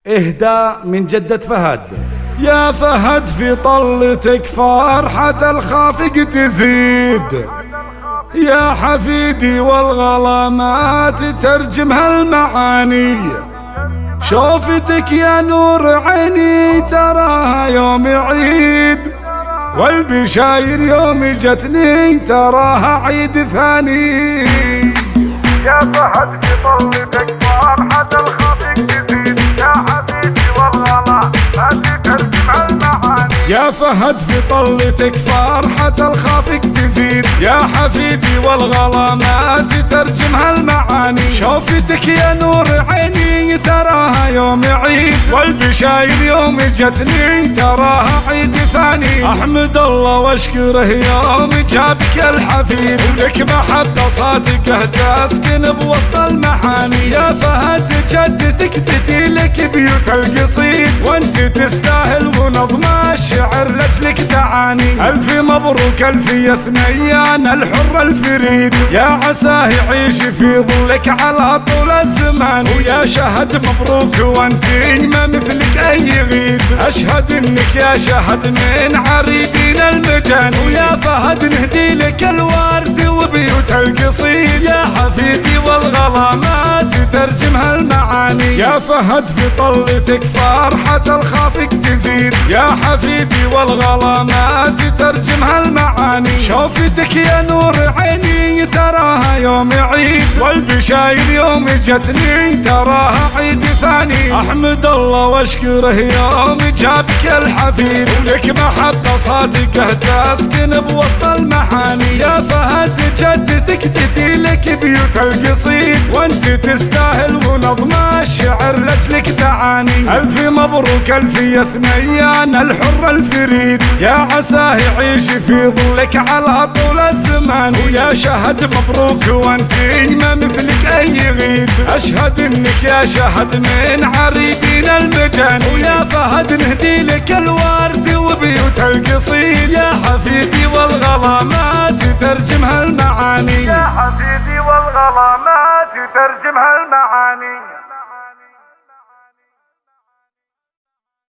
إهداء من جدة فهد. يا فهد في طلتك فرحة الخافق تزيد، يا حفيدي والغلامات ترجمها المعاني، شوفتك يا نور عيني تراها يوم عيد، والبشاير يوم جتني تراها عيد ثاني. يا فهد في طلتك فرحة الخافق تزيد، يا حبيبي والغلا ما تترجمها المعاني. يا فهد في طلتك فرحة الخافق تزيد، يا حفيدي والغلا ما تترجمها المعاني، شوفتك يا نور عيني تراها يوم عيد، والبشاير يوم جتني تراها عيد ثاني. احمد الله واشكره يوم جابك الحفيد، ولك محبة صادقة تسكن بوسط المحاني. يا فهد جدتك تديلك بيوت القصيد، وانت تستاهل ونظم الشعر لجلك دعاني. الف مبروك الف يا ثنيان الحر الفريد، يا عساه يعيش في ظلك على طول الزمان، ويا شهد مبروك وانت ما مثلك اي غيد، اشهد انك يا شهد من عريدين المجان. ويا فهد نهدي لك الورد وبيوت القصيد، يا حفيدي والغلا ما تترجمها المعاني. يا فهد في طلتك فرحة الخافق تزيد، يا حفيدي والغلا ما تترجمها المعاني، شوفتك يا نور عيني تراها يوم عيد، والبشاير يوم جتني تراها عيد ثاني. احمد الله واشكره يوم جابك الحفيد، ولك محبة صادقة تسكن بوسط المحاني. يا فهد جدتك تديلك بيوت القصيد، وانت تستاهل ونظم الشعر لجلك دعاني. الف مبروك الف يا ثنيان الحر الفريد، يا عساه يعيش في ظلك على طول الزمان، ويا شهد مبروك وانت ما مثلك اي غيد، اشهد انك يا شهد من عريدين المجان. ويا فهد نهدي لك الورد وبيوت القصيد، يا حفيدي والغلا ما تترجمها المعاني. يا حفيدي والغلا ما تترجمها المعاني.